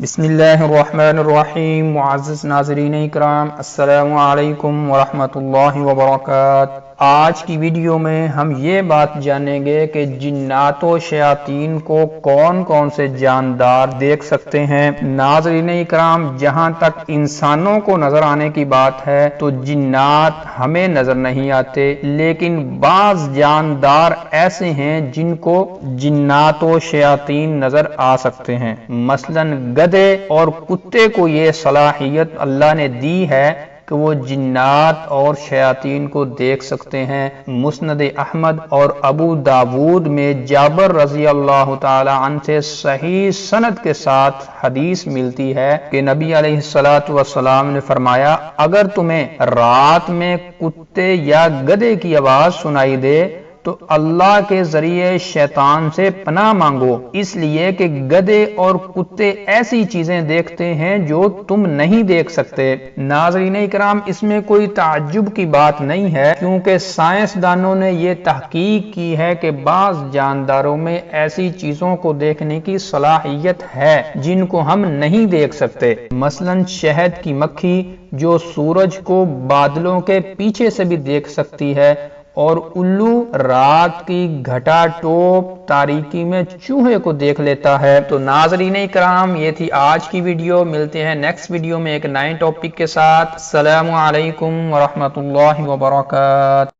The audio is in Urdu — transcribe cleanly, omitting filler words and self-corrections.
بسم اللہ الرحمن الرحیم۔ معزز ناظرین اکرام، السلام علیکم ورحمۃ اللہ وبرکاتہ۔ آج کی ویڈیو میں ہم یہ بات جانیں گے کہ جنات و شیاطین کو کون کون سے جاندار دیکھ سکتے ہیں۔ ناظرین اکرام، جہاں تک انسانوں کو نظر آنے کی بات ہے تو جنات ہمیں نظر نہیں آتے، لیکن بعض جاندار ایسے ہیں جن کو جنات و شیاطین نظر آ سکتے ہیں۔ مثلاً گدھے اور کتے کو یہ صلاحیت اللہ نے دی ہے کہ وہ جنات اور شیاطین کو دیکھ سکتے ہیں۔ مسند احمد اور ابو داود میں جابر رضی اللہ تعالی عنہ سے صحیح سند کے ساتھ حدیث ملتی ہے کہ نبی علیہ السلام نے فرمایا، اگر تمہیں رات میں کتے یا گدھے کی آواز سنائی دے تو اللہ کے ذریعے شیطان سے پناہ مانگو، اس لیے کہ گدھے اور کتے ایسی چیزیں دیکھتے ہیں جو تم نہیں دیکھ سکتے۔ ناظرین اکرام، اس میں کوئی تعجب کی بات نہیں ہے، کیونکہ سائنسدانوں نے یہ تحقیق کی ہے کہ بعض جانداروں میں ایسی چیزوں کو دیکھنے کی صلاحیت ہے جن کو ہم نہیں دیکھ سکتے۔ مثلاً شہد کی مکھی جو سورج کو بادلوں کے پیچھے سے بھی دیکھ سکتی ہے، اور الو رات کی گھٹا ٹوپ تاریکی میں چوہے کو دیکھ لیتا ہے۔ تو ناظرین اکرام، یہ تھی آج کی ویڈیو۔ ملتے ہیں نیکسٹ ویڈیو میں ایک نئے ٹاپک کے ساتھ۔ السلام علیکم ورحمۃ اللہ وبرکاتہ۔